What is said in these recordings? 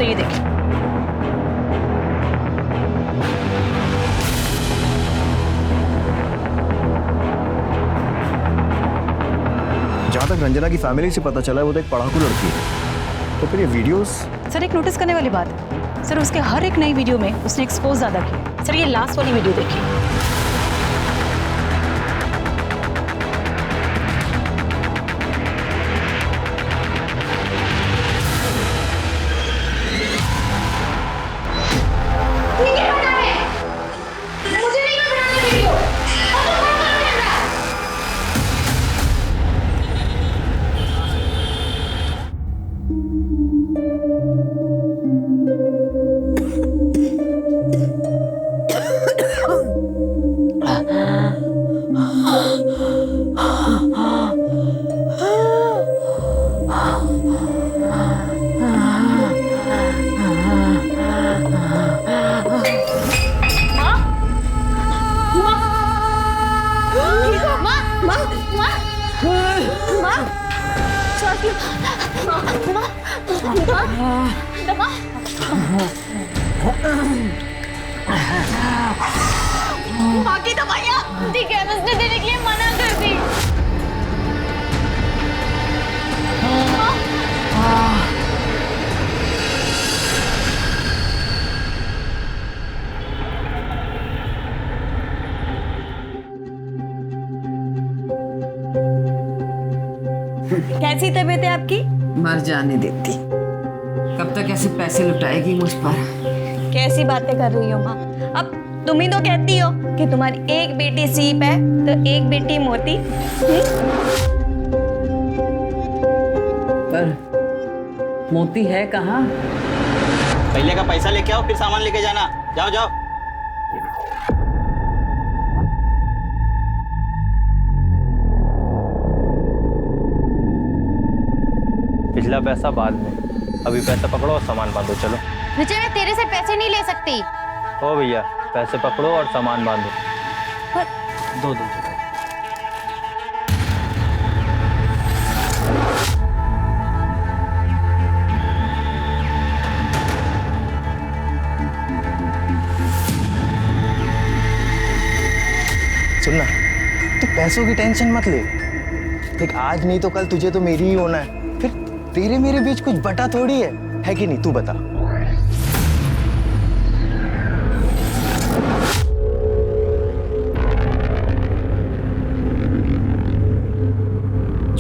तो ये देखिए। जहाँ तक रंजना की फैमिली से पता चला है वो तो एक पढ़ाकू लड़की है, तो फिर ये वीडियोस। सर एक नोटिस करने वाली बात, सर उसके हर एक नई वीडियो में उसने एक्सपोज ज्यादा किया। सर ये लास्ट वाली वीडियो देखिए। माँ की दवाइयाँ केमिस्ट ने देने के लिए मना कर दी। कैसी तबीयत है आपकी? मर जाने देती। कब तक ऐसे पैसे लुटाएगी मुझ पर? कैसी बातें कर रही हो माँ? अब तुम ही तो कहती हो कि तुम्हारी एक बेटी सीप है तो एक बेटी मोती। पर मोती है कहाँ? पहले का पैसा लेके आओ फिर सामान लेके जाना। जाओ जाओ। पिछला पैसा बाद में, अभी पैसा पकड़ो और सामान बांधो। चलो विजय, मैं तेरे से पैसे नहीं ले सकती। ओ भैया, पैसे पकड़ो और सामान बांधो। दो दो चलो। सुनना, तू पैसों की टेंशन मत ले। देख आज नहीं तो कल तुझे तो मेरी ही होना है। फिर तेरे मेरे बीच कुछ बटा थोड़ी है कि नहीं? तू बता।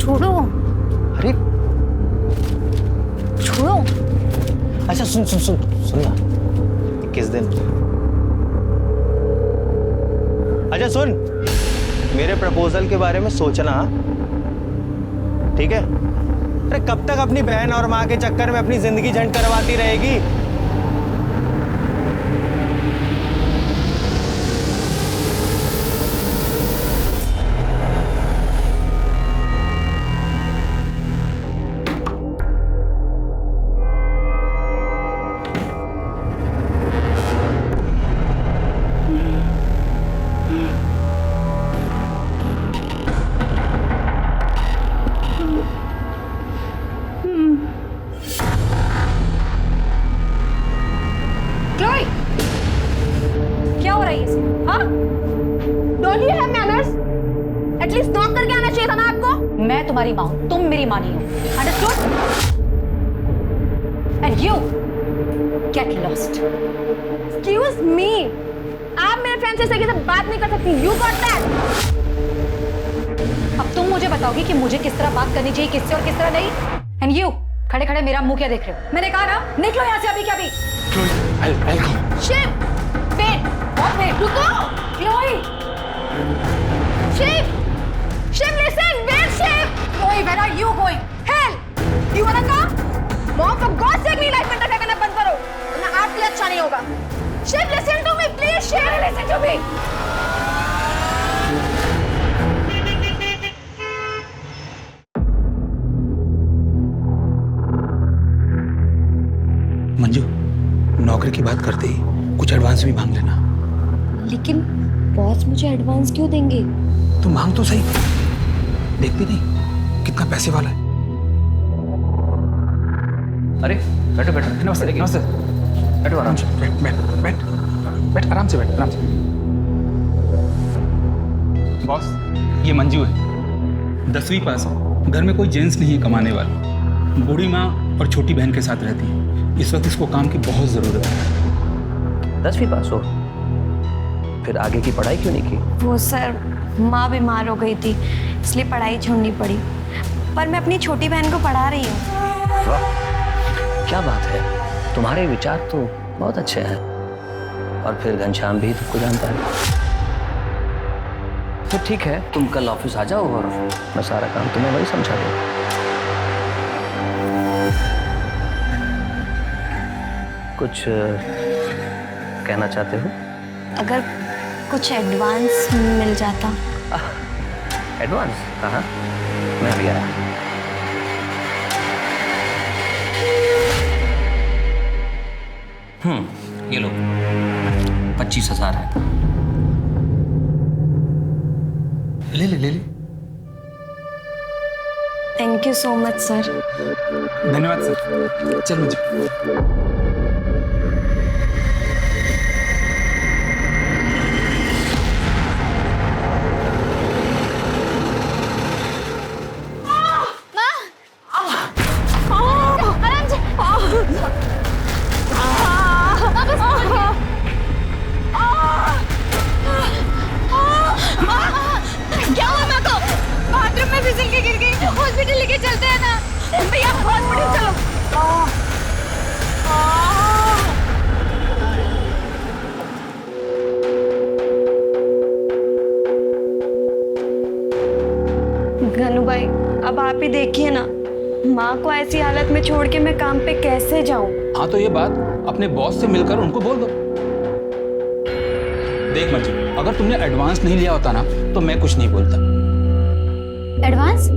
छोड़ो। अरे छोड़ो। अच्छा सुन सुन सुन सुन ना, किस दिन। अच्छा सुन, मेरे प्रपोजल के बारे में सोचना, ठीक है? अरे कब तक अपनी बहन और माँ के चक्कर में अपनी जिंदगी झंड करवाती रहेगी? क्या हो रहा है ये सब? हाँ? Don't you have manners? At least knock करके आना चाहिए था ना आपको? मैं तुम्हारी माँ हूँ, तुम मेरी माँ नहीं हो। Understood? And you get lost. Excuse me. आप मेरे फ्रेंड से सही से बात नहीं कर सकती। You got that? अब तुम मुझे बताओगी कि मुझे किस तरह बात करनी चाहिए, किससे और किस तरह नहीं। एंड यू खड़े खड़े मेरा मुंह क्या देख रहे हो? मैंने कहा ना निकलो यहाँ से अभी क्या भी। शिव, wait. बहुत वेट। रुको। Chloe, Shiv, Shiv, listen. Wait, Shiv. Chloe, where are you going? Hell. You wanna come? Mom, for God's sake, मेरी लाइफ में इंटरफेयर करना बंद करो, वरना आपके लिए अच्छा नहीं होगा। Shiv, listen to me, please. Shiv, listen to me. Manju, नौकरी की बात करते ही कुछ एडवांस भी मांग लेना। लेकिन बॉस मुझे एडवांस क्यों देंगे? तो मांग तो सही, देखती नहीं कितना पैसे वाला है। अरे बैठो बैठो। नमस्ते नमस्ते। बैठो आराम से। बैठ बैठ बैठ बैठ, आराम से बैठ, आराम से। बॉस, ये मंजू है, 10वीं पास है, घर में कोई जेंट्स नहीं है कमाने वाला, बूढ़ी माँ और छोटी बहन के साथ रहती है। इस वक्त इसको काम की बहुत ज़रूरत है। 10वीं पास हो, फिर आगे की पढ़ाई क्यों नहीं की? वो सर, माँ बीमार हो गई थी इसलिए पढ़ाई छोड़नी पड़ी, पर मैं अपनी छोटी बहन को पढ़ा रही हूँ। वाह, क्या बात है, तुम्हारे विचार तो बहुत अच्छे हैं। और फिर घनश्याम भी तुमको जानता है। तो ठीक है, तुम कल ऑफिस आ जाओ और मैं सारा काम तुम्हें वही समझा दूँ। कुछ कहना चाहते हो? अगर कुछ एडवांस मिल जाता। एडवांस? हाँ, मैं भी आया। ये लो, 25,000 है। ले ले ले ले। Thank you so much sir. धन्यवाद सर। चल मुझे। हॉस्पिटल लेके चलते हैं ना भैया, हॉस्पिटल चलो। गनु भाई, अब आप ही देखिए ना, माँ को ऐसी हालत में छोड़ के मैं काम पे कैसे जाऊँ? हाँ, तो ये बात अपने बॉस से मिलकर उनको बोल दो। देख मंजू, अगर तुमने एडवांस नहीं लिया होता ना तो मैं कुछ नहीं बोलता। एडवांस?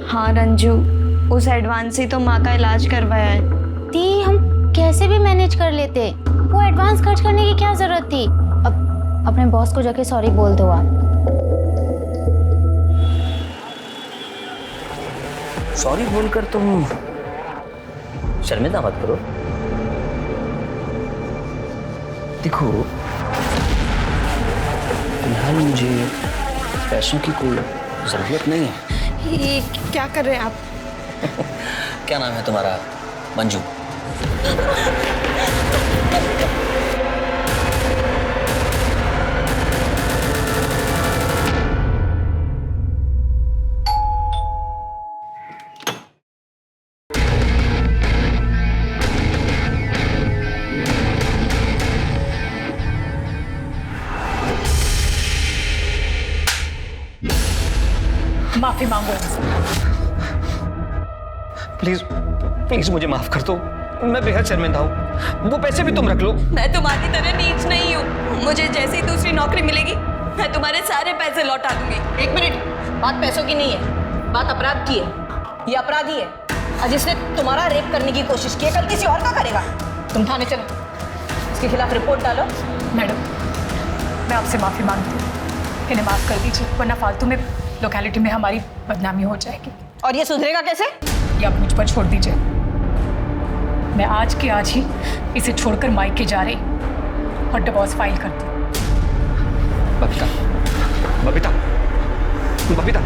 हाँ रंजू, उस एडवांस से तो माँ का इलाज करवाया है। ती हम कैसे भी मैनेज कर लेते, वो एडवांस खर्च करने की क्या जरूरत थी? अब अपने बॉस को जाके सॉरी बोल दो आप। सॉरी बोलकर तुम शर्मिंदा मत करो। देखो, फिलहाल मुझे पैसों की कोई जरूरत नहीं है। ये क्या कर रहे हैं आप? क्या नाम है तुम्हारा? मंजू। माफी मांगो इनसे। प्लीज प्लीज मुझे माफ कर दो, मैं बेहद शर्मिंदा हूँ। वो पैसे भी तुम रख लो। मैं तुम्हारी तरह नीच नहीं हूँ, मुझे जैसे ही दूसरी नौकरी मिलेगी मैं तुम्हारे सारे पैसे लौटा दूंगी। एक मिनट, बात पैसों की नहीं है, बात अपराध की है। ये अपराधी है और जिसने तुम्हारा रेप करने की कोशिश की है, कल किसी और का करेगा। तुम थाने चलो, इसके खिलाफ रिपोर्ट डालो। मैडम, मैं आपसे माफी मांगती हूँ, इन्हें माफ कर दीजिए, वरना फालतू में लोकेलिटी में हमारी बदनामी हो जाएगी। और ये सुधरेगा कैसे? ये आप मुझ पर छोड़ दीजिए। मैं आज के आज ही इसे छोड़कर मायके जा रही और डिवोर्स फाइल कर दूँ। बबीता, बबीता, बबीता।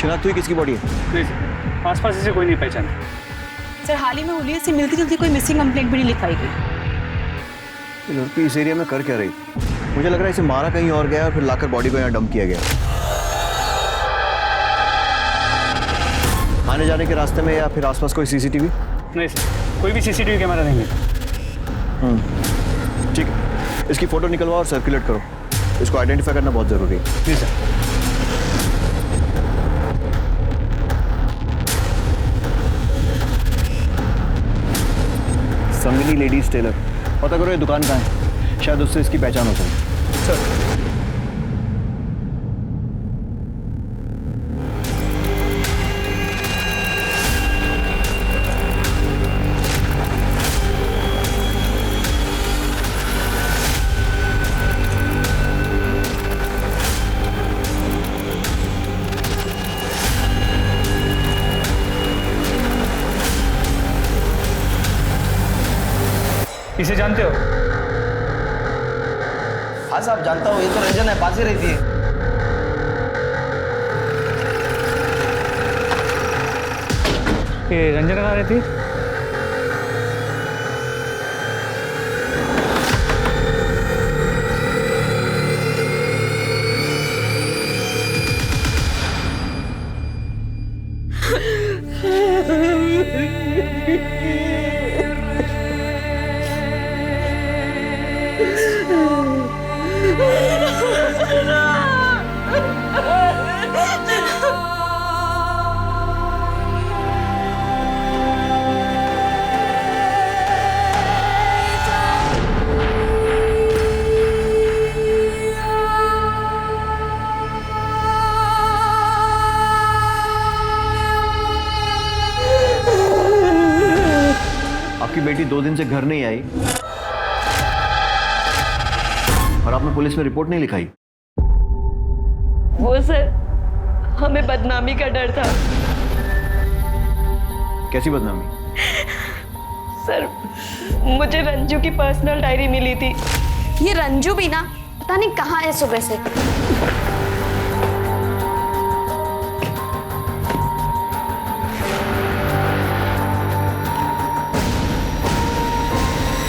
शिनाख्त हुई किसकी बॉडी है? नहीं सर, आसपास इसे कोई नहीं पहचाना। सर, हाल ही में हुलिया से मिलती जुलती कोई मिसिंग कंप्लेंट भी नहीं लिखाई गई। लड़की इस एरिया में कर क्या रही? मुझे लग रहा है इसे मारा कहीं और गया और फिर लाकर बॉडी को यहाँ डंप किया गया। आने जाने के रास्ते में या फिर आसपास कोई सीसीटीवी? नहीं सर, कोई भी सीसीटीवी कैमरा नहीं है। ठीक है, इसकी फोटो निकलवाओ और सर्कुलेट करो। इसको आइडेंटिफाई करना बहुत जरूरी है। जी सर। संगिनी लेडीज टेलर, पता करो ये दुकान कहाँ है, शायद उससे इसकी पहचान हो सके। सर इसे जानते हो? हाँ साहब जानता हूँ, ये तो रंजन है, पास ही रहती है। ये रंजन कहाँ रहती है? आपकी बेटी 2 दिन से घर नहीं आई और आपने पुलिस में रिपोर्ट नहीं लिखाई। वो सर, हमें बदनामी का डर था। कैसी बदनामी? सर, मुझे रंजू की पर्सनल डायरी मिली थी। ये रंजू भी ना पता नहीं कहाँ है सुबह से।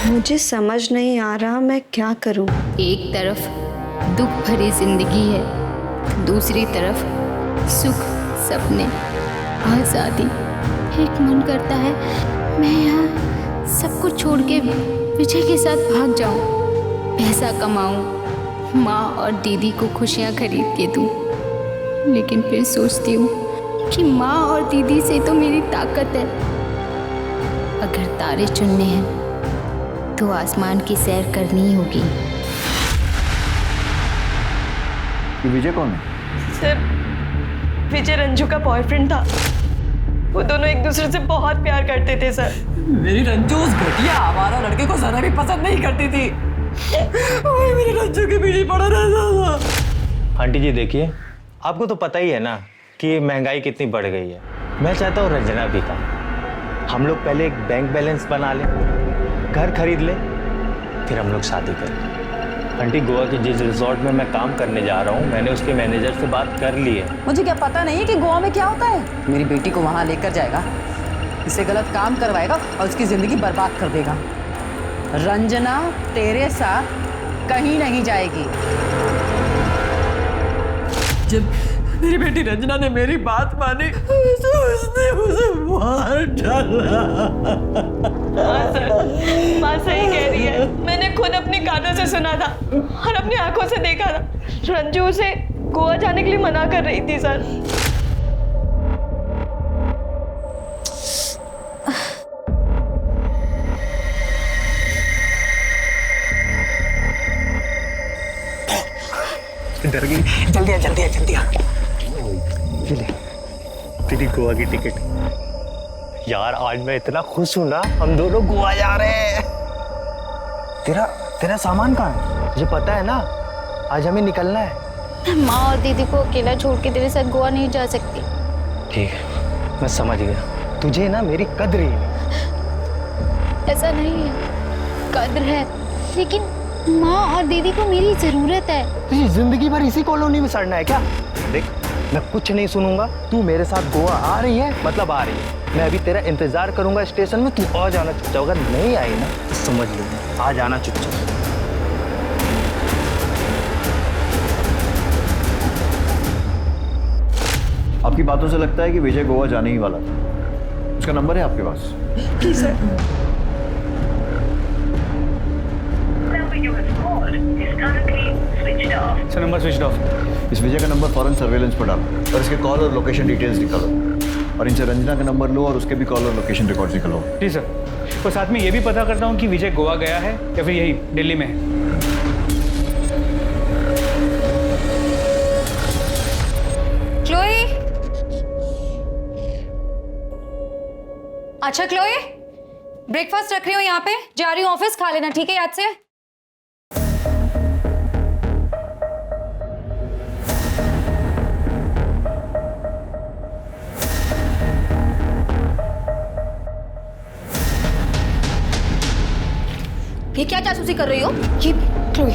मुझे समझ नहीं आ रहा मैं क्या करूं। एक तरफ दुख भरी जिंदगी है, दूसरी तरफ सुख, सपने, आज़ादी। एक मन करता है मैं यहाँ सब कुछ छोड़ के विजय के साथ भाग जाऊँ, पैसा कमाऊँ, माँ और दीदी को खुशियाँ खरीद के दूँ। लेकिन फिर सोचती हूँ कि माँ और दीदी से तो मेरी ताकत है। अगर तारे चुनने हैं तो आसमान की सैर करनी ही होगी। ये विजय कौन है? सर, विजय रंजू का बॉयफ्रेंड था। वो दोनों एक दूसरे से बहुत प्यार करते थे सर। मेरी रंजू उस घटिया आवारा लड़के को जरा भी पसंद नहीं करती थी। वही मेरे रंजू के पीछे पड़ा रहता था। आंटी जी देखिए, आपको तो पता ही है ना कि महंगाई कितनी बढ़ गई है। मैं चाहता हूँ रंजना भी का हम लोग पहले एक बैंक बैलेंस बना लें, घर खरीद ले, फिर हम लोग शादी करें। आंटी, गोवा के जिस रिजॉर्ट में मैं काम करने जा रहा हूँ, मैंने उसके मैनेजर से बात कर ली है। मुझे क्या पता नहीं है कि गोवा में क्या होता है। मेरी बेटी को वहाँ लेकर जाएगा, इसे गलत काम करवाएगा और उसकी जिंदगी बर्बाद कर देगा। रंजना तेरे साथ कहीं नहीं जाएगी। जब मेरी बेटी रंजना ने मेरी बात मानी तो उसने मुझे मार डाला। माँ सही कह रही है। मैंने खुद अपने कानों से सुना था और अपनी आंखों से देखा था। रंजू उसे गोवा जाने के लिए मना कर रही थी सर। डर गई। जल्दी आ, जल्दी आ, जल्दी आ। ये ले तेरी गोवा की टिकट। यार आज मैं इतना खुश हूं ना, हम दोनों गोवा जा रहे हैं। तेरा सामान कहाँ है? मुझे पता है ना, आज हमें निकलना है। माँ और दीदी को अकेला छोड़ के तेरे साथ गोवा नहीं जा सकती। ठीक है, मैं समझ गया। तुझे ना मेरी कद्र ही नहीं। ऐसा नहीं है, कद्र है, लेकिन माँ और दीदी को मेरी जरूरत है। तुझे जिंदगी भर इसी कॉलोनी में सड़ना है क्या? देख, मैं कुछ नहीं सुनूंगा। तू मेरे साथ गोवा आ रही है मतलब आ रही है। मैं अभी तेरा इंतजार करूंगा स्टेशन में, तू आ जाना चुपचाप। अगर नहीं आई ना तो समझ लो, आ जाना चुपचाप। आपकी बातों से लगता है कि विजय गोवा जाने ही वाला था। उसका नंबर है आपके पास? Please sir. Sir number switch off. इस विजय का नंबर फॉरेन सर्वेलेंस पर डालो और इसके कॉल और लोकेशन डिटेल्स निकालो, और इनसे रंजना का नंबर लो और उसके भी कॉल और लोकेशन रिकॉर्ड्स निकालो। जी सर। और साथ में ये भी पता करता हूँ कि विजय गोवा गया है या फिर यही दिल्ली में है। क्लोई। अच्छा क्लोई, ब्रेकफास्ट रख रही हूँ यहाँ पे, जा रही हूँ ऑफिस, खा लेना ठीक है याद से। ये क्या जासूसी कर रही हो? ये Chloe,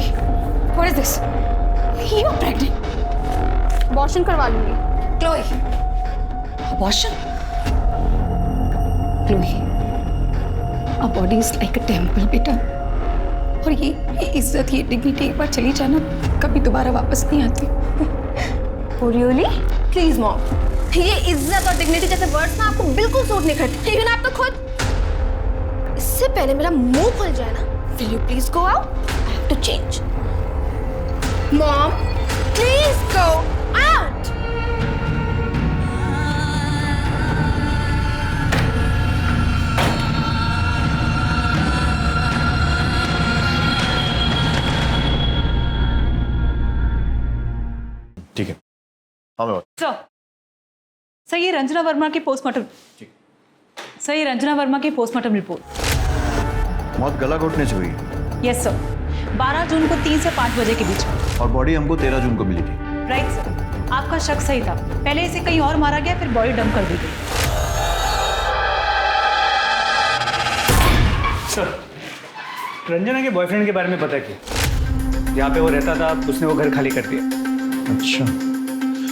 what is this? You are pregnant. Abortion करवा लूंगी। Chloe, abortion? Chloe, a body is like a temple बेटा, और ये इज्जत, ये डिग्निटी एक बार चली जाना कभी दोबारा वापस नहीं आती। Oh really? प्लीज मॉम, ये इज्जत और डिग्निटी जैसे वर्ड्स ना आपको बिल्कुल सूट नहीं करते। इवन आप तो खुद। इससे पहले मेरा मुंह खुल जाए ना, will you please go out? I have to change. Mom, please go out. ठीक है, हाँ सर ये रंजना वर्मा की पोस्टमार्टम। सर ये रंजना वर्मा की पोस्टमार्टम रिपोर्ट। मौत गला घोटने से हुई है। यस सर, 12 जून को 3 से 5 बजे के बीच में। और बॉडी हमको 13 जून को मिली थी। राइट सर, आपका शक सही था। पहले इसे कहीं और मारा गया, फिर बॉडी डंप कर दी गई। सर रंजना के बॉयफ्रेंड के बारे में पता किया, जहाँ पे वो रहता था उसने वो घर खाली कर दिया। अच्छा,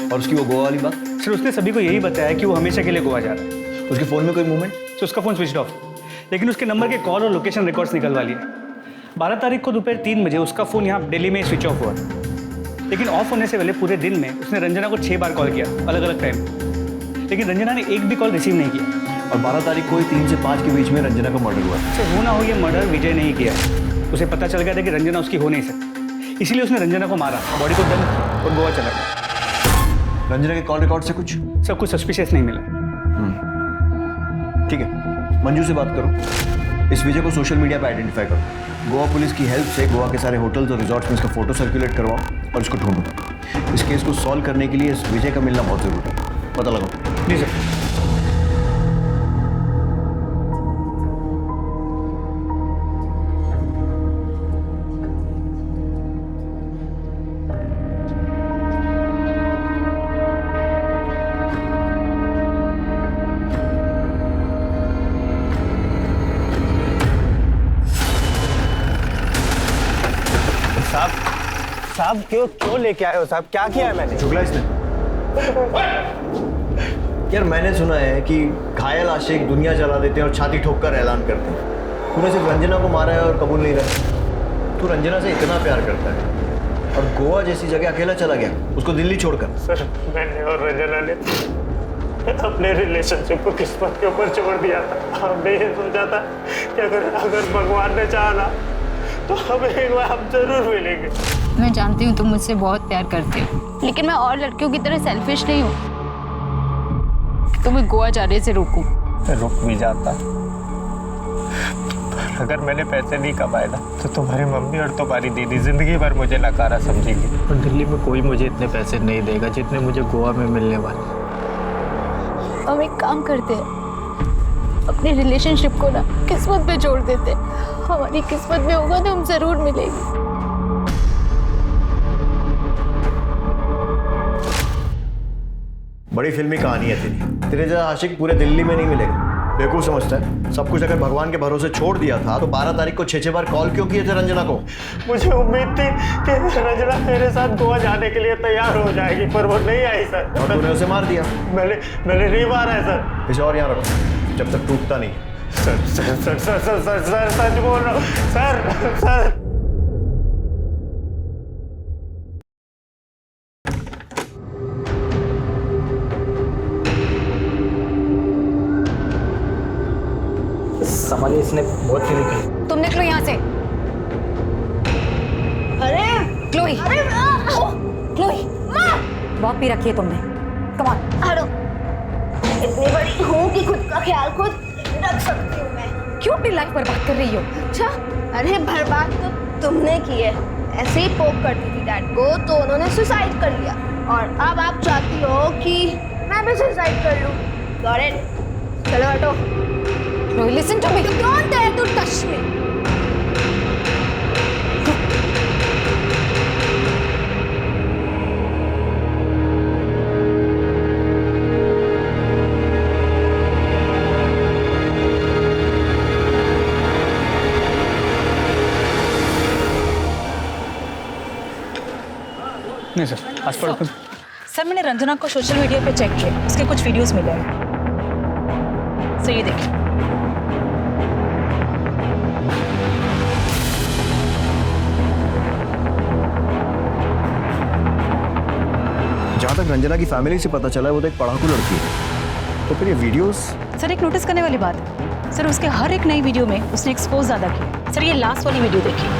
और उसकी वो गोवा वाली बात? सर उसने सभी को यही बताया कि वो हमेशा के लिए गोवा जा रहा है। उसके फोन में कोई मूवमेंट? तो उसका फोन स्विच ऑफ, लेकिन उसके नंबर के कॉल और लोकेशन रिकॉर्ड्स निकलवा लिए। 12 तारीख को दोपहर 3 बजे उसका फ़ोन यहाँ दिल्ली में स्विच ऑफ हुआ, लेकिन ऑफ होने से पहले पूरे दिन में उसने रंजना को 6 बार कॉल किया अलग अलग टाइम, लेकिन रंजना ने एक भी कॉल रिसीव नहीं किया। और 12 तारीख को ही 3 से 5 के बीच में रंजना का मर्डर हुआ। सर हो ना हो ये मर्डर विजय ने ही किया। उसे पता चल गया था कि रंजना उसकी हो नहीं सकती, इसीलिए उसने रंजना को मारा, बॉडी को डंप किया और गोवा चला गया। रंजना के कॉल रिकॉर्ड से कुछ? सब कुछ सस्पिशियस नहीं मिला। ठीक है, मंजू से बात करो, इस विजय को सोशल मीडिया पे आइडेंटिफाई करो। गोवा पुलिस की हेल्प से गोवा के सारे होटल्स और रिजॉर्ट्स में इसका फोटो सर्कुलेट करवाओ और इसको ढूंढो। इस केस को सॉल्व करने के लिए इस विजय का मिलना बहुत जरूरी है, पता लगाओ। जी सर। साहब क्यों लेके आए हो साहब? क्या किया है मैंने? चुगला इसने। यार मैंने सुना है कि घायल आशिक दुनिया जला देते हैं और छाती ठोक कर ऐलान करते हैं। तूने सिर्फ रंजना को मारा है और कबूल नहीं रहा। तू रंजना से इतना प्यार करता है और गोवा जैसी जगह अकेला चला गया, उसको दिल्ली छोड़कर। सर मैंने और रंजना ने अपने रिलेशनशिप को किस्मत के ऊपर छोड़ दिया था। हमने ये सोचा था कि अगर भगवान ने चाहा तो हमें एक बार हम जरूर मिलेंगे। मैं जानती हूँ तुम मुझसे बहुत प्यार करते हो, लेकिन मैं और लड़कियों की तरह सेल्फिश नहीं हूँ कि तुम्हें गोवा जाने से रोकूं। रुक भी जाता, अगर मैंने पैसे नहीं कमाए ना तो तुम्हारी मम्मी और तुम्हारी दीदी जिंदगी भर मुझे नकारा समझेगी। और दिल्ली में कोई मुझे इतने पैसे नहीं देगा जितने मुझे गोवा में मिलने वाले। हम एक काम करते हैं, अपनी रिलेशनशिप को ना किस्मत पे जोड़ देते। हमारी किस्मत में होगा तो हम जरूर मिलेंगे। बड़ी फिल्मी कहानी है तेरे जैसा आशिक पूरे दिल्ली में नहीं मिलेगा। बेवकूफ समझता है सब कुछ। अगर भगवान के भरोसे छोड़ दिया था तो 12 तारीख को 6 बार कॉल क्यों किए थे रंजना को? मुझे उम्मीद थी कि रंजना मेरे साथ गोवा जाने के लिए तैयार हो जाएगी, पर वो नहीं आई सर। और तूने उसे मार दिया? मैंने नहीं मारा है सर। इसे और यहाँ रखो जब तक टूटता नहीं। Sir sir sir sir sir sir sir सच बोल रहा हूँ सर। सर इसने बहुत पीली की। तुम निकलो यहाँ से। अरे क्लोई, अरे क्लोई, बहुत पी रखी है तुमने। Come on. हटो। इतनी बड़ी हूँ कि खुद का ख्याल खुद रख सकती हूँ मैं। क्यों अपनी लाइफ बर्बाद कर रही हो? अच्छा, अरे बर्बाद तो तुमने की है। ऐसे ही पोक करती थी डैड को तो उन्होंने सुसाइड कर लिया, और अब आप चाहती हो कि मैं भी सुसाइड कर लूं। Got it? चलो हटो। Chloe, listen to me. You don't dare to touch me. नहीं सर, आज पर सर मैंने रंजना को सोशल मीडिया पे चेक किया, उसके कुछ वीडियोस मिले हैं। सर ये देखिए। जहाँ तक रंजना की फैमिली से पता चला है वो तो एक पढ़ाकू लड़की है, तो फिर ये वीडियोस। सर एक नोटिस करने वाली बात है, सर उसके हर एक नई वीडियो में उसने एक्सपोज ज़्यादा किया। सर ये लास्ट वाली वीडियो देखिए।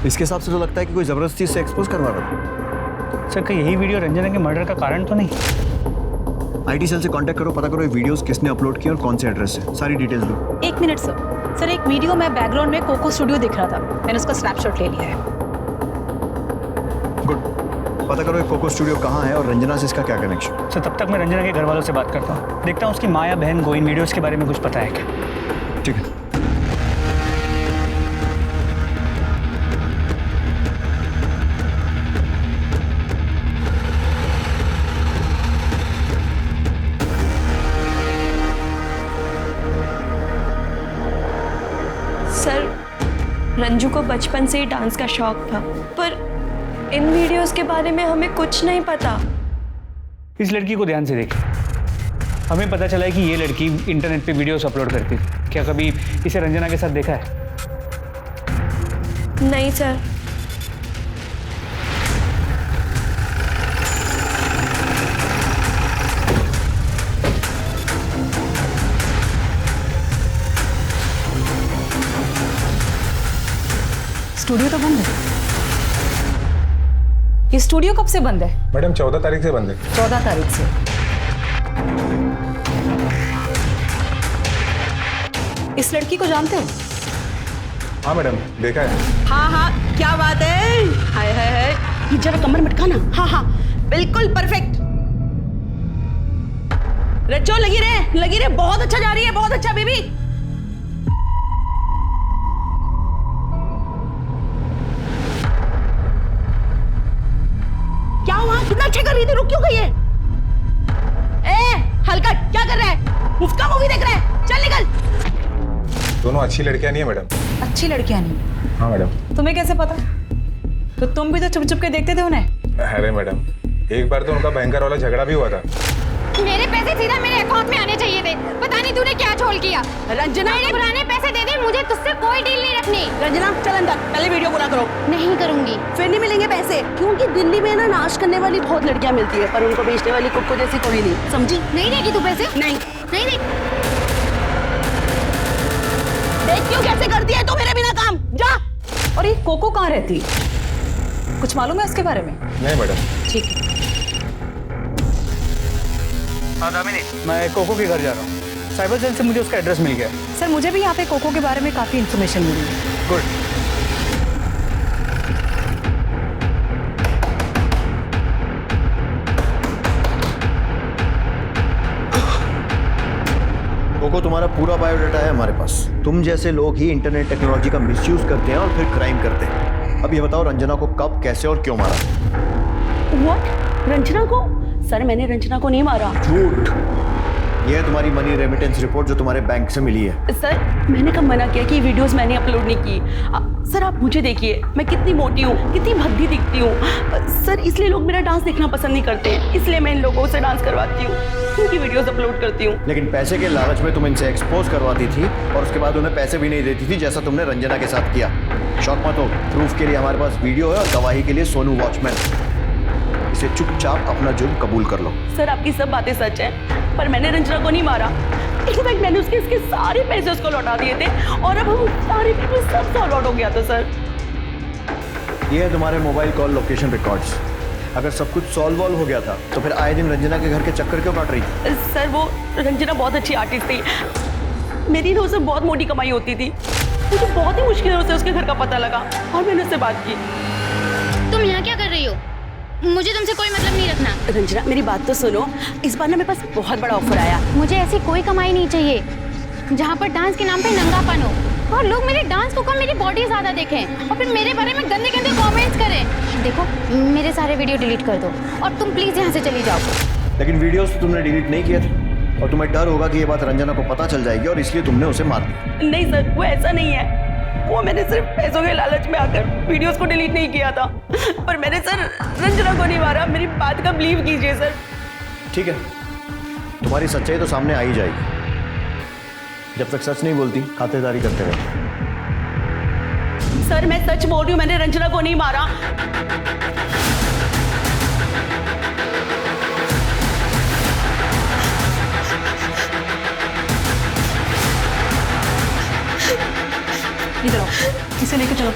इसके हिसाब से तो लगता है कि कोई जबरदस्ती से एक्सपोज करवा रहा था। सर, यही वीडियो रंजना के मर्डर का कारण तो नहीं? आईटी सेल से कांटेक्ट करो, पता करो ये वीडियोस किसने अपलोड किए और कौन से एड्रेस से, सारी डिटेल्स दो। 1 मिनट सर। सर एक वीडियो में बैकग्राउंड में कोको स्टूडियो दिख रहा था, मैंने उसका स्नैपशॉट ले लिया है। गुड, पता करो ये कोको स्टूडियो कहाँ है और रंजना से इसका क्या कनेक्शन। सर तब तक मैं रंजना के घर वालों से बात करता हूँ, देखता हूँ उसकी माँ या बहन को इन वीडियोस के बारे में कुछ पता है क्या। ठीक है। सर रंजू को बचपन से ही डांस का शौक था, पर इन वीडियोस के बारे में हमें कुछ नहीं पता। इस लड़की को ध्यान से देखिए, हमें पता चला है कि ये लड़की इंटरनेट पे वीडियोस अपलोड करती है। क्या कभी इसे रंजना के साथ देखा है? नहीं सर। स्टूडियो तो बंद है। ये स्टूडियो कब से बंद है? मैडम 14 तारीख से बंद है। 14 तारीख से। इस लड़की को जानते हो? हाँ मैडम, देखा है। हाँ हाँ, क्या बात है। हाय हाय हाय, ये जरा कमर मटकाना। हाँ हाँ, बिल्कुल परफेक्ट। रचो, लगी रहे, बहुत अच्छा जा रही है, बहुत अच्छा बेबी। क्या हुआ? कितना अच्छा कर रही थी, रुक क्यों गई है? ए हलकट, क्या कर रहा है? मुफ्त का मूवी देख रहा है? चल निकल। दोनों अच्छी लड़कियां नहीं है मैडम। अच्छी लड़कियां नहीं? हाँ मैडम। तुम्हें कैसे पता? तो तुम भी तो चुप चुप के देखते थे उन्हें। अरे मैडम, एक बार तो उनका भयंकर वाला झगड़ा भी हुआ था। मेरे पैसे सीधा मेरे अकाउंट में आने चाहिए थे। पता नहीं तूने क्या छोड़ किया। रंजना, मेरे पुराने पैसे दे दे, मुझे तुझसे कोई डील नहीं रखनी। रंजना चल अंदर, पहले वीडियो पूरा करो। नहीं करूंगी। फिर नहीं मिलेंगे पैसे, क्योंकि दिल्ली में ना नाश करने वाली बहुत लड़कियां मिलती है, पर उनको बेचने वाली कुक्को जैसी कोई नहीं, समझी? नहीं देगी तू पैसे? नहीं नहीं दे। देख क्यों कैसे करती है तू मेरे बिना काम, जा। और ये कोको कहाँ रहती? कुछ मालूम है उसके बारे में? नहीं मैडम। ठीक है। हाँ दामिनी, मैं कोको के घर जा रहा हूँ। साइबर सेल से मुझे उसका एड्रेस मिल गया। सर मुझे भी यहाँ पे कोको के बारे में काफी इन्फॉर्मेशन मिली है। गुड। कोको, तुम्हारा पूरा बायोडाटा है हमारे पास। तुम जैसे लोग ही इंटरनेट टेक्नोलॉजी का मिसयूज करते हैं और फिर क्राइम करते हैं। अब ये बताओ रंजना को कब, कैसे और क्यों मारा? व्हाट? रंजना को? सर मैंने रंजना को नहीं मारा। झूठ। ये है तुम्हारी मनी रेमिटेंस रिपोर्ट जो तुम्हारे बैंक से मिली है। सर मैंने कब मना किया कि ये वीडियोस मैंने अपलोड नहीं की। सर आप मुझे देखिए, मैं कितनी मोटी हूँ, कितनी भद्दी दिखती हूँ। सर इसलिए लोग मेरा डांस देखना पसंद नहीं करते हैं, इसलिए मैं इन लोगों से डांस करवाती हूँ, उनकी वीडियोस अपलोड करती हूँ। लेकिन पैसे के लालच में तुम इनसे एक्सपोज करवाती थी और उसके बाद उन्हें पैसे भी नहीं देती थी, जैसा तुमने रंजना के साथ किया। शौक मत हो, प्रूफ के लिए हमारे पास वीडियो है और गवाही के लिए सोनू वॉचमैन। इसे चुपचाप अपना जुर्म कबूल कर लो। सर आपकी सब बातें सच हैं, पर मैंने रंजना को नहीं मारा। इनफैक्ट मैंने उसके सारे पैसे उसको लौटा दिए थे और अब हम सारे पेपर सब सॉल्व आउट हो गया था सर। ये है तुम्हारे मोबाइल कॉल लोकेशन रिकॉर्ड्स। अगर सब कुछ सॉल्व हो गया था तो फिर आए दिन रंजना के घर के चक्कर क्यों काट रही थी? सर वो रंजना बहुत अच्छी आर्टिस्ट थी, मेरी ना उससे बहुत मोटी कमाई होती थी। मुझे बहुत ही मुश्किल से उसके घर का पता लगा और मैंने उससे बात की। तुम यहाँ क्या कर रही हो? मुझे तुमसे कोई मतलब नहीं रखना। रंजना मेरी बात तो सुनो, इस बार ना मेरे पास बहुत बड़ा ऑफर आया। मुझे ऐसी कोई कमाई नहीं चाहिए जहाँ पर डांस के नाम पे नंगापन हो और लोग मेरे डांस को कम मेरी बॉडी ज्यादा देखें और फिर मेरे बारे में गंदे गंदे कमेंट्स करें। देखो मेरे सारे वीडियो डिलीट कर दो और तुम प्लीज यहाँ से चली जाओ। लेकिन वीडियोस तो तुमने डिलीट नहीं किए थे और तुम्हें डर होगा कि ये बात रंजना को पता चल जाएगी और इसलिए तुमने उसे मार दिया। नहीं सर वो ऐसा नहीं है, वो मैंने सिर्फ पैसों के लालच में आकर वीडियोस को डिलीट नहीं किया था, पर मैंने सर रंजना को नहीं मारा। मेरी बात का बिलीव कीजिए सर। ठीक है, तुम्हारी सच्चाई तो सामने आ ही जाएगी। जब तक सच नहीं बोलती खातिरदारी करते रहो। सर मैं सच बोल रही हूँ, मैंने रंजना को नहीं मारा। इधर आओ, इसे लेके चलो।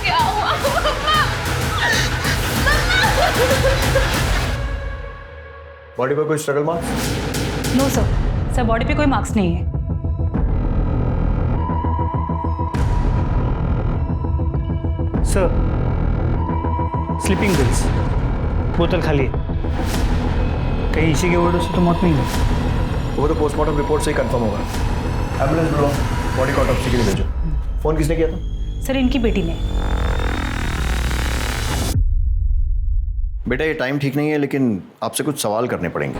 क्या हुआ? बॉडी पर कोई struggle marks? No sir body पे कोई मार्क्स नहीं है। सर स्लीपिंग पिल्स, बोतल खाली है। कहीं इसी के ओवरडोज से तो मौत नहीं हुई? वो तो पोस्टमार्टम रिपोर्ट से ही कंफर्म होगा। एम्बुलेंस बुलाओ, बॉडी को ऑटोप्सी के लिए भेजो। फोन किसने किया था? सर इनकी बेटी ने। बेटा ये टाइम ठीक नहीं है, लेकिन आपसे कुछ सवाल करने पड़ेंगे।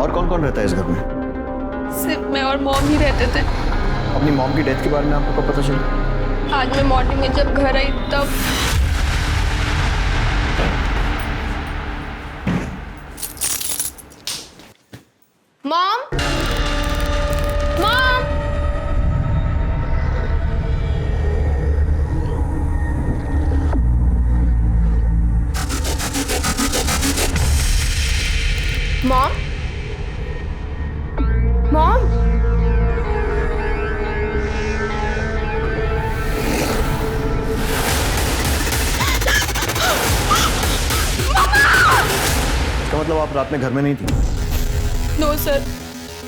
और कौन कौन रहता है इस घर में? सिर्फ मैं और मॉम ही रहते थे। अपनी मॉम की डेथ के बारे में आपको कब पता चला? आज मैं मॉर्निंग में जब घर आई तब। मॉम, मॉम, मॉम, मॉम, इसका मतलब आप रात में घर में नहीं थी? नो सर,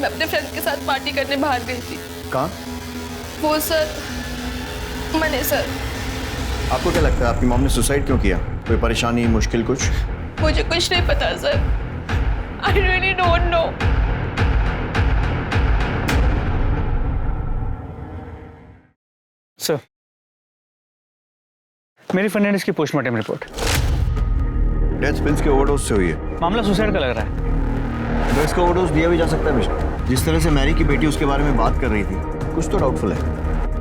मैं अपने फ्रेंड्स के साथ पार्टी करने बाहर गई थी। कहाँ? वो सर मैंने सर। आपको क्या लगता है आपकी मॉम ने सुसाइड क्यों किया? कोई परेशानी, मुश्किल कुछ? मुझे कुछ नहीं पता sir. I really don't know. Sir मेरी फर्नांडिस की पोस्टमार्टम रिपोर्ट। डेथ पिल्स के ओवरडोज से हुई है। मामला सुसाइड का लग रहा है। ड्रग्स का ओवरडोज दिया भी जा सकता है मिस्टर। जिस तरह से मैरी की बेटी उसके बारे में बात कर रही थी, कुछ तो डाउटफुल है।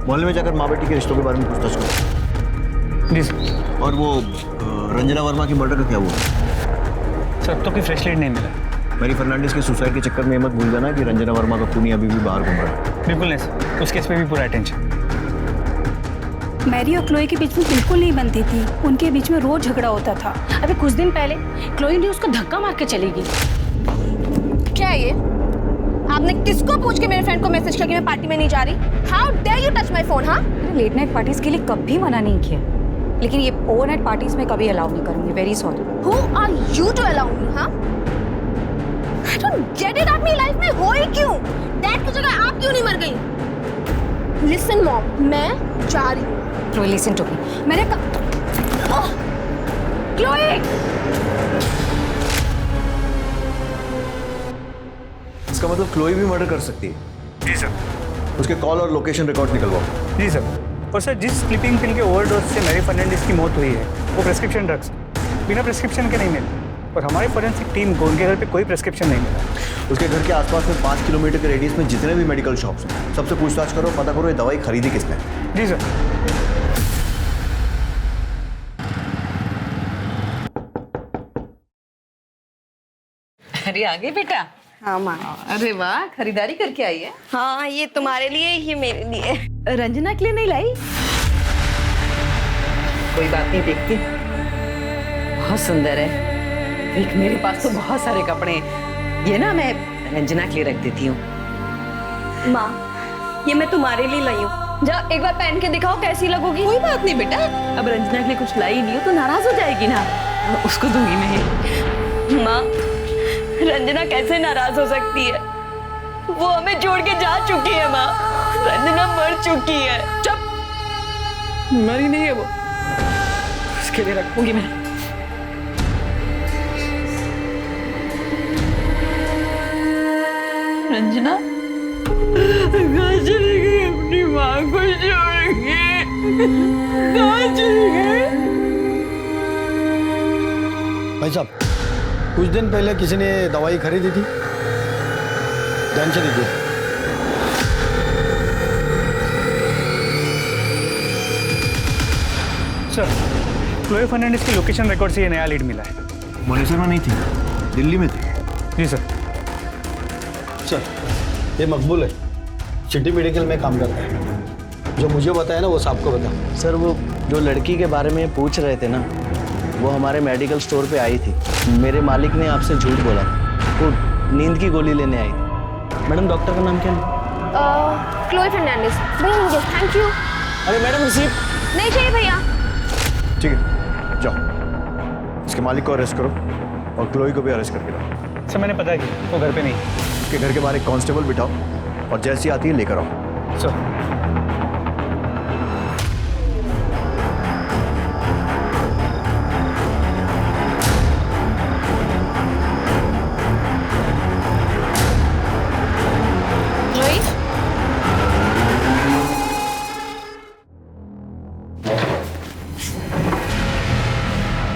मोहल्ले में जाकर माँ बेटी के रिश्तों के बारे में पूछताछ करो। जी सर। और वो रंजना वर्मा की मर्डर का क्या हुआ? सर अब तो कोई फ्रेश लीड नहीं मिला। मैरी फर्नांडिस के सुसाइड के चक्कर में मत भूल जाना कि रंजना वर्मा का खूनी अभी भी बाहर घूम रहा है। बिल्कुल नहीं सर, उस केस पे भी पूरा अटेंशन। मैरी और क्लोई के बीच में बिल्कुल नहीं बनती थी, उनके बीच में रोज झगड़ा होता था। अभी कुछ दिन पहले क्लोई ने उसको धक्का मार के चली गई। क्या है ये? आपने किसको पूछ के मेरे फ्रेंड को मैसेज किया कि मैं पार्टी में नहीं जा रही? How dare you touch my phone? हाँ, लेट नाइट पार्टीज के लिए कभी मना नहीं किया, लेकिन ये ओवरनाइट पार्टीज में कभी अलाउ नहीं करूंगी। Very sorry. Who are you to allow me? हाँ, आई डोंट गेट इट। अपनी लाइफ में हो ही क्यों? डैड की जगह आप क्यों नहीं मर गई? लिसन मॉम, मैं जा रही हूँ। Chloe listen to me. मैंने क्लोई, इसका मतलब क्लोई भी मर्डर कर सकती है? जी सर। उसके कॉल और लोकेशन रिकॉर्ड निकलवाओ। जी सर। और सर जिस स्लीपिंग पिल के ओवरडोज से मैरी फर्नांडिस की मौत हुई है वो प्रेस्क्रिप्शन ड्रग्स बिना प्रेस्क्रिप्शन के नहीं मिले। और हमारी फोरेंसिक टीम को उनके घर पे कोई प्रिस्क्रिप्शन नहीं मिला। उसके घर के आसपास में 5 किलोमीटर के रेडियस में जितने भी मेडिकल शॉप्स हैं सबसे पूछताछ करो, पता करो ये दवाई खरीदी किसने। जी सर। अरे आगे बेटा। हाँ माँ। अरे वाह, खरीदारी करके आई है। हाँ, ये तुम्हारे लिए, ये मेरे लिए। रंजना के लिए नहीं लाई? कोई बात नहीं, देखती। बहुत सुंदर है। देख, मेरे पास तो बहुत सारे कपड़े हैं। ये ना मैं रंजना के लिए रख देती हूँ। माँ, ये मैं तुम्हारे लिए लाई हूँ। जा एक बार पहन के दिखाओ कैसी लगोगी। कोई बात नहीं बेटा, अब रंजना के लिए कुछ लाई नहीं हो तो नाराज हो जाएगी ना, उसको दूंगी मैं। माँ, रंजना कैसे नाराज हो सकती है? वो हमें छोड़ के जा चुकी है माँ। रंजना मर चुकी है। चुप, मरी नहीं है वो, उसके लिए रखूंगी मैं। रंजना कहाँ चली गई? अपनी माँ को छोड़ के कहाँ चली गई? भाई साहब, कुछ दिन पहले किसी ने दवाई खरीदी थी, ध्यान से देखिए। सर, क्लोए फर्नांडिस की लोकेशन रिकॉर्ड से ये नया लीड मिला है। मनीषा में नहीं थी, दिल्ली में थी। जी सर। सर, ये मकबूल है, सिटी मेडिकल में काम करता है। जो मुझे बताया ना वो साहब को बता। सर, वो जो लड़की के बारे में पूछ रहे थे ना, वो हमारे मेडिकल स्टोर पे आई थी। मेरे मालिक ने आपसे झूठ बोला था, वो नींद की गोली लेने आई थी। मैडम, डॉक्टर का नाम क्या है? क्लोए फर्नांडिस। भैया मुझे थैंक यू। अरे मैडम, रिसीप्ट नहीं चाहिए भैया। ठीक है, जाओ इसके मालिक को अरेस्ट करो और क्लोई को भी अरेस्ट करके लाओ। सर, मैंने पता किया, वो घर पे नहीं। उसके घर के बाहर एक कांस्टेबल बिठाओ और जैसी आती है लेकर आओ। सर।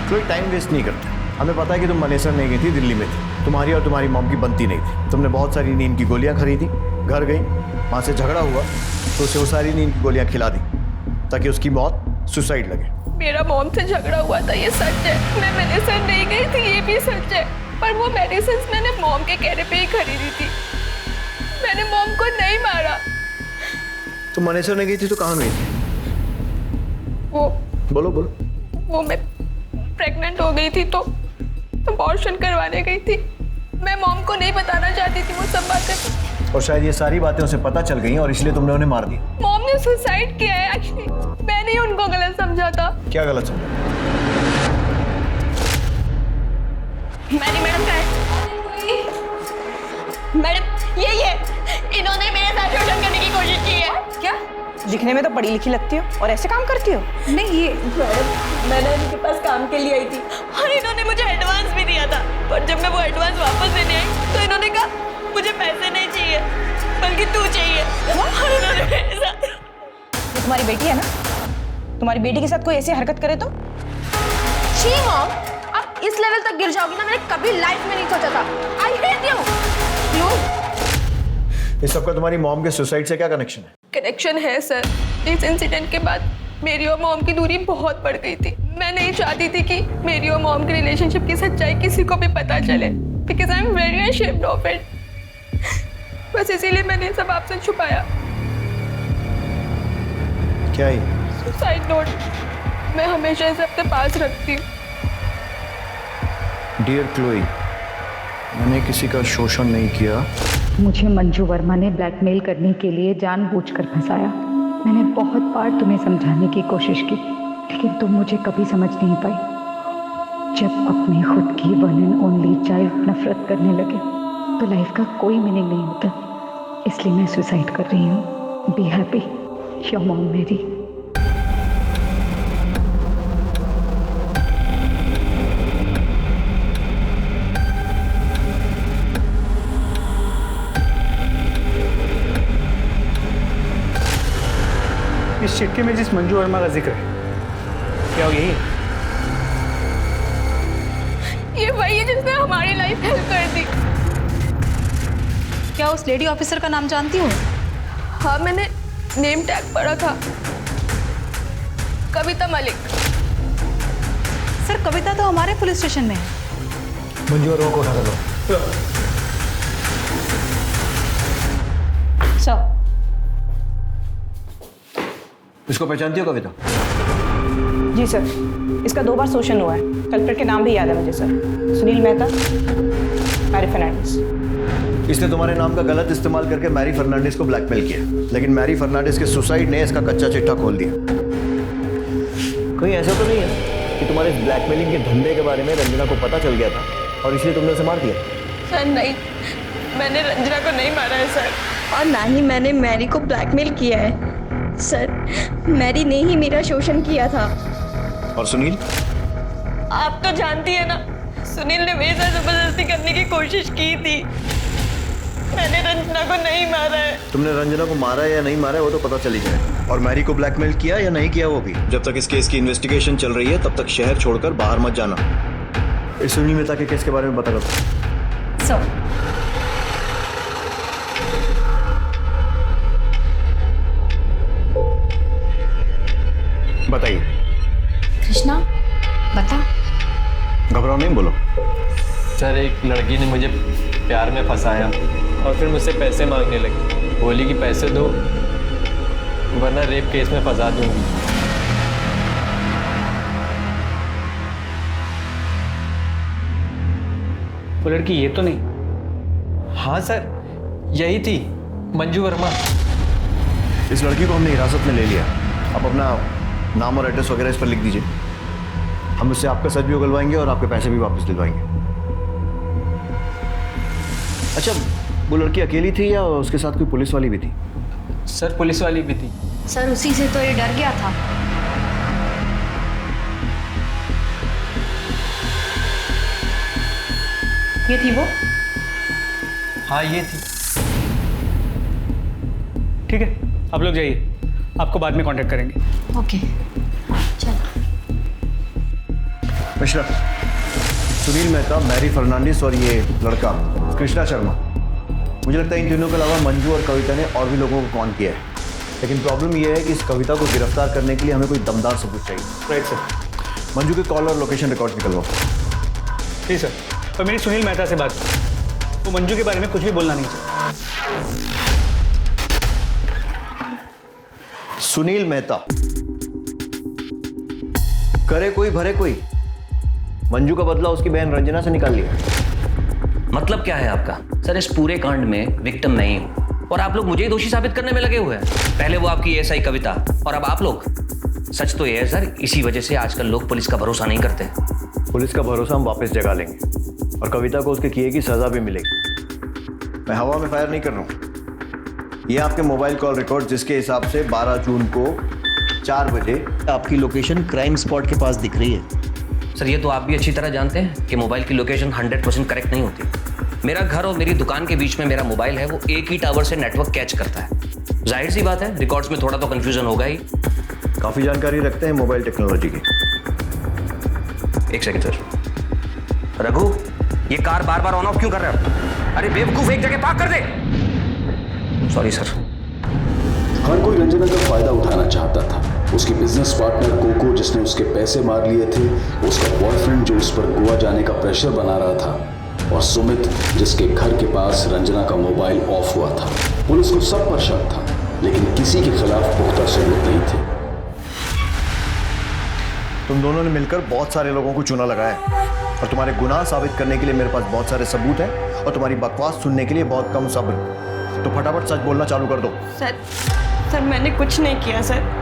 कोई टाइम वेस्ट नहीं करते। हमें पता है कि तुम मनेसर नहीं गई थी, दिल्ली में थी। तुम्हारी और तुम्हारी मॉम की बनती नहीं थी। तुमने बहुत सारी नींद की गोलियां खरीदी, घर गई, वहाँ से झगड़ा हुआ तो उसे वो सारी नींद की गोलियां खिला दी ताकि उसकी मौत सुसाइड लगे। मेरा मॉम से झगड़ा हुआ था, ये सच है। मैं मेडिसिन नहीं गई थी, ये भी सच है। पर वो मेडिसिन मैंने मॉम के कहने पे ही खरीदी थी। मैंने मॉम को नहीं मारा। तुम मनेसर नहीं गई थी तो कहाँ गई थी? वो बोलो बोलो। वो मैं प्रेग्नेंट हो गई थी तो अबॉर्शन करवाने गई थी। मैं मॉम को नहीं बताना चाहती थी वो सब बातें। और शायद ये सारी बातें उसे पता चल गई और इसलिए तुमने उन्हें मार दिया। मॉम ने सुसाइड किया है एक्चुअली। मैंने उनको गलत समझा था। क्या गलत समझा? मैंने मैडम कहा मैडम यही है, इन्होंने मेरे साथ शोषण करने की कोशिश की है। क्या? दिखने में तो पढ़ी लिखी लगती हो और ऐसे काम करती हो? नहीं, ये मैडम मैंने इनके पास काम के लिए आई थी और इन्होंने मुझे एडवांस भी दिया था। पर जब मैं वो एडवांस वापस देने आई तो इन्होंने कहा मुझे पैसे नहीं चाहिए बल्कि तू चाहिए। और इन्होंने मेरे साथ। ये तुम्हारी बेटी है ना? तुम्हारी बेटी के साथ कोई ऐसी हरकत करे तो? छी मॉम, आप इस लेवल तक गिर जाओगी ना, मैंने कभी लाइफ में नहीं सोचा था। I hate you. इस सबका तुम्हारी मॉम के सुसाइड से क्या कनेक्शन है? कनेक्शन है सर। इस इंसिडेंट के बाद मेरी और मॉम की दूरी बहुत बढ़ गई थी। मैं नहीं चाहती थी कि मेरी और मॉम की रिलेशनशिप की सच्चाई किसी को भी पता चले, because I am very ashamed of it. बस इसीलिए मैंने सब आपसे छुपाया। क्या है? Suicide note. मैं हमेशा इसे अपने पास रखती हूँ। डियर क्लोई, मैंने किसी का शोषण नहीं किया। मुझे मंजू वर्मा ने ब्लैकमेल करने के लिए जानबूझकर फंसाया। मैंने बहुत बार तुम्हें समझाने की कोशिश की, लेकिन तुम मुझे कभी समझ नहीं पाई। जब अपनी खुद की वन एंड ओनली चाइल्ड नफरत करने लगे तो लाइफ का कोई मीनिंग नहीं होता। इसलिए मैं सुसाइड कर रही हूँ। बी हैप्पी, योर मॉम मेरी। इस चिट्ठी में जिस मंजू वर्मा का जिक्र है, क्या वो यही है? ये वही है जिसने हमारी लाइफ हेल्प कर दी। क्या उस लेडी ऑफिसर का नाम जानती हो? हाँ, मैंने नेम टैग पढ़ा था, कविता मलिक। सर कविता तो हमारे पुलिस स्टेशन में है। मंजू और को उठा दो। सर इसको पहचानती हो कविता? जी सर, इसका 2 बार शोषण हुआ है। कल्प्रिट के नाम भी याद है मुझे सर, सुनील मेहता, मैरी फर्नांडिस। इसने तुम्हारे नाम का गलत इस्तेमाल करके मैरी फर्नांडिस को ब्लैकमेल किया, लेकिन मैरी फर्नांडिस के सुसाइड ने इसका कच्चा चिट्ठा खोल दिया। कहीं ऐसा तो नहीं है कि तुम्हारे इस ब्लैकमेलिंग के धंधे के बारे में रंजना को पता चल गया था और इसलिए तुमने उसे मार दिया? सर नहीं, मैंने रंजना को नहीं मारा है सर। और ना ही मैंने मैरी को ब्लैकमेल किया है सर, मैरी ने ही मेरा शोषण किया था। और सुनील? आप तो जानती है ना, सुनील ने मेरे साथ जबरदस्ती करने की कोशिश की थी। मैंने रंजना को नहीं मारा है। तुमने रंजना को मारा या नहीं मारा है वो तो पता चल ही जाए। और मैरी को ब्लैकमेल किया या नहीं किया वो भी। जब तक इस केस की इन्वेस्टिगेशन चल रही है तब तक शहर छोड़कर बाहर मत जाना। इस सुनील मेहता के केस के बारे में बता दो। सर बताइए। कृष्णा बता। घबराओ नहीं, बोलो। सर एक लड़की ने मुझे प्यार में फंसाया और फिर मुझसे पैसे मांगने लगी। बोली कि पैसे दो वरना रेप केस में फंसा दूंगी। वो लड़की ये तो नहीं? हाँ सर, यही थी, मंजू वर्मा। इस लड़की को हमने हिरासत में ले लिया। अब अपना नाम और एड्रेस वगैरह इस पर लिख दीजिए। हम उससे आपका सच भी उगलवाएंगे और आपके पैसे भी वापस दिलवाएंगे। अच्छा, वो लड़की अकेली थी या उसके साथ कोई पुलिस वाली भी थी? सर पुलिस वाली भी थी। सर उसी से तो ये डर गया था। ये थी वो? हाँ ये थी। ठीक है, आप लोग जाइए, आपको बाद में कांटेक्ट करेंगे। ओके चल। मिश्रा, सुनील मेहता, मैरी फर्नांडिस और ये लड़का कृष्णा शर्मा, मुझे लगता है इन तीनों के अलावा मंजू और कविता ने और भी लोगों को कॉन किया है। लेकिन प्रॉब्लम ये है कि इस कविता को गिरफ्तार करने के लिए हमें कोई दमदार सबूत चाहिए। Right sir. मंजू के कॉल और लोकेशन रिकॉर्ड निकलवाओ। जी सर। और मेरी सुनील मेहता से बात, वो मंजू के बारे में कुछ भी बोलना नहीं चाहिए। सुनील मेहता, करे कोई भरे कोई। मंजू का बदला उसकी बहन रंजना से निकाल लिया। मतलब क्या है आपका? सर इस पूरे कांड में विक्टिम नहीं हूं और आप लोग मुझे ही दोषी साबित करने में लगे हुए हैं। पहले वो आपकी एएसआई कविता और अब आप लोग। सच तो ये है सर, इसी वजह से आजकल लोग पुलिस का भरोसा नहीं करते। पुलिस का भरोसा हम वापस जगा लेंगे और कविता को उसके किए की सजा भी मिलेगी। मैं हवा में फायर नहीं कर रहा हूं। ये आपके मोबाइल कॉल रिकॉर्ड जिसके हिसाब से 12 जून को 4 बजे आपकी लोकेशन क्राइम स्पॉट के पास दिख रही है। सर ये तो आप भी अच्छी तरह जानते हैं कि मोबाइल की लोकेशन 100% करेक्ट नहीं होती। मेरा घर और मेरी दुकान के बीच में मेरा मोबाइल है, वो एक ही टावर से नेटवर्क कैच करता है। जाहिर सी बात है रिकॉर्ड्स में थोड़ा तो कंफ्यूजन होगा ही। काफी जानकारी रखते हैं मोबाइल टेक्नोलॉजी की। एक सेकंड सर। रघु, ये कार बार बार ऑन ऑफ क्यों कर रहे हो? अरे बेवकूफ, एक जगह पार्क कर दे। Sorry sir. हर कोई रंजना का फायदा उठाना चाहता था। उसकी बिजनेस पार्टनर कोको जिसने उसके पैसे मार लिए थे, उसका बॉयफ्रेंड जो उस पर गोवा जाने का प्रेशर बना रहा था, और सुमित जिसके घर के पास रंजना का मोबाइल ऑफ हुआ था। पुलिस को सब पर शक था लेकिन किसी के खिलाफ पुख्ता सबूत नहीं थे। तुम दोनों ने मिलकर बहुत सारे लोगों को चूना लगाया है और तुम्हारे गुनाह साबित करने के लिए मेरे पास बहुत सारे सबूत हैं और तुम्हारी बकवास सुनने के लिए बहुत कम सब्र। तो फटाफट सच बोलना चालू कर दो। सर मैंने कुछ नहीं किया सर।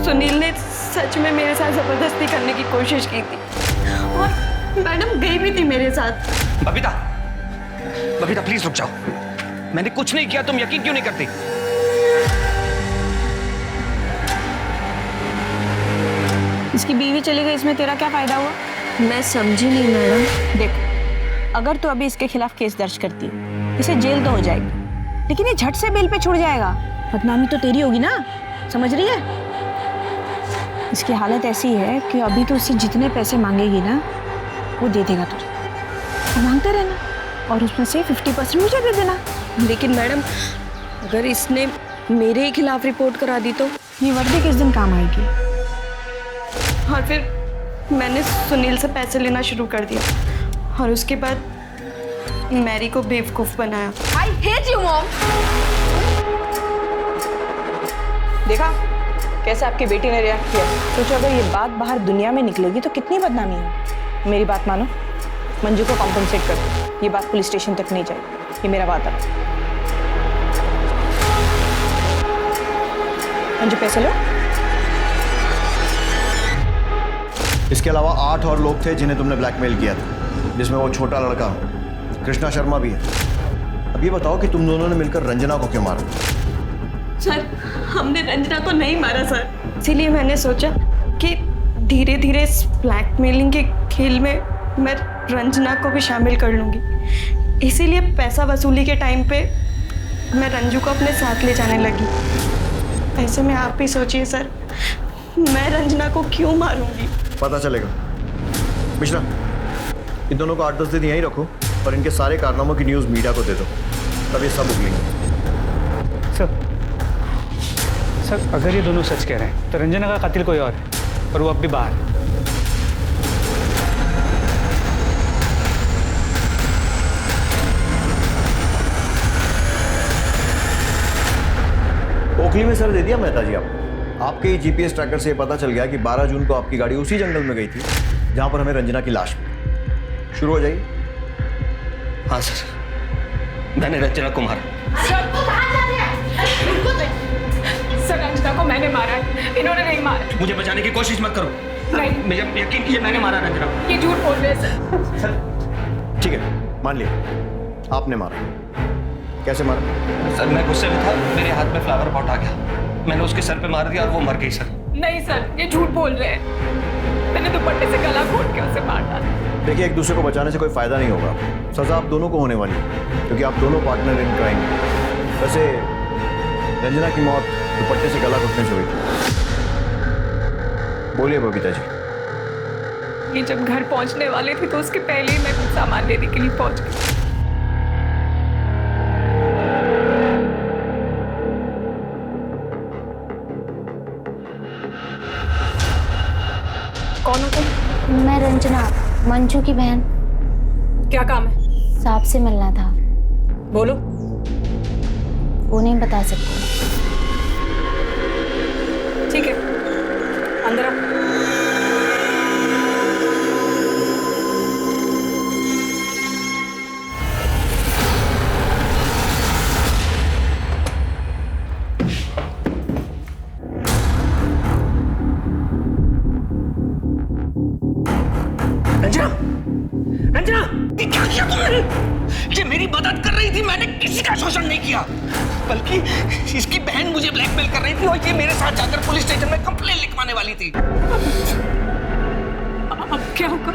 सुनील ने सच में मेरे साथ जबरदस्ती करने की कोशिश की थी और मैडम गई भी थी मेरे साथ। बबीता, बबीता प्लीज रुक जाओ। मैंने कुछ नहीं किया, तुम यकीन क्यों नहीं करती? इसकी बीवी चली गई, इसमें तेरा क्या फायदा हुआ? मैं समझी नहीं मैडम। देख, अगर तू अभी इसके खिलाफ केस दर्ज करती है, इसे जेल तो हो जाएगी, लेकिन ये झट से बेल पे छूट जाएगा। बदनामी तो तेरी होगी ना, समझ रही है? इसकी हालत ऐसी है कि अभी तो उससे जितने पैसे मांगेगी ना, वो दे देगा तुझे, मांगते रहना और उसमें से 50% मुझे दे देना। लेकिन मैडम अगर इसने मेरे ही खिलाफ रिपोर्ट करा दी तो ये वर्दी किस दिन काम आएगी? और फिर मैंने सुनील से पैसे लेना शुरू कर दिया और उसके बाद मैरी को बेवकूफ़ बनाया। I hate you mom. देखा कैसे आपकी बेटी ने रिएक्ट किया? सोचो अगर ये बात बाहर दुनिया में निकलेगी तो कितनी बदनामी होगी। मेरी बात मानो, मंजू को कॉम्पनसेट कर दो, ये बात पुलिस स्टेशन तक नहीं जाएगी, ये मेरा वादा। मंजू पैसे लो। इसके अलावा 8 और लोग थे जिन्हें तुमने ब्लैकमेल किया था, जिसमें वो छोटा लड़का कृष्णा शर्मा भी है। अब ये बताओ कि तुम दोनों ने मिलकर रंजना को क्यों मारा? सर हमने रंजना को नहीं मारा सर, इसीलिए मैंने सोचा कि धीरे धीरे इस ब्लैकमेलिंग के खेल में मैं रंजना को भी शामिल कर लूँगी। इसीलिए पैसा वसूली के टाइम पे मैं रंजू को अपने साथ ले जाने लगी। ऐसे में आप भी सोचिए सर, मैं रंजना को क्यों मारूंगी? पता चलेगा। मिश्रा, इन दोनों को 8-10 दिन यहीं रखो और इनके सारे कारनामों की न्यूज़ मीडिया को दे दो, तब ये सब उगलेंगे। सर अगर ये दोनों सच कह रहे हैं तो रंजना का कातिल कोई और है और वो अब भी बाहर है। ओखली में सर दे दिया मेहता जी आपके ही जीपीएस ट्रैकर से पता चल गया कि 12 जून को आपकी गाड़ी उसी जंगल में गई थी जहां पर हमें रंजना की लाश मिली। शुरू हो जाइए। हाँ सर, मैंने रंजना को मारा। सर रंजना को मैंने मारा है, इन्होंने नहीं मारा। मुझे बचाने की कोशिश मत करो। नहीं, मुझे यकीन कीजिए मैंने मारा रंजना को। ये झूठ बोल रहे हैं सर। ठीक है, मान लिया आपने मारा। कैसे मारा? सर मैं गुस्से में था, मेरे हाथ में फ्लावर पॉट आ गया, मैंने उसके सर पे मार दिया और वो मर गई सर। नहीं सर, ये झूठ बोल रहे हैं। मैंने दुपट्टे से गला घोट के उसे मार डाला। देखिए, एक दूसरे को बचाने से कोई फायदा नहीं होगा। सजा आप दोनों को होने वाली है क्योंकि आप दोनों पार्टनर इन क्राइम। वैसे रंजना की मौत दुपट्टे से गला घोटने से हुई थी। बोलिए बबीता जी। ये जब घर पहुंचने वाले थे तो उसके पहले ही मैं कुछ सामान लेने के लिए पहुंच गई। कौन हो तुम? मैं रंजना, मंजू की बहन। क्या काम है? सांप से मिलना था। बोलो। वो नहीं बता सकती। ठीक है, अंदर आओ। रंजना, रंजना, ये क्या किया तुमने? ये मेरी मदद कर रही थी, मैंने किसी का शोषण नहीं किया, बल्कि इसकी बहन मुझे ब्लैकमेल कर रही थी और ये मेरे साथ जाकर पुलिस स्टेशन में कंप्लेंट लिखवाने वाली थी। अब क्या होगा?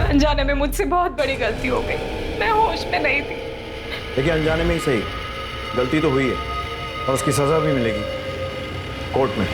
अनजाने में मुझसे बहुत बड़ी गलती हो गई, मैं होश में नहीं थी। देखिए, अनजाने में ही सही, गलती तो हुई है और उसकी सजा भी मिलेगी कोर्ट में।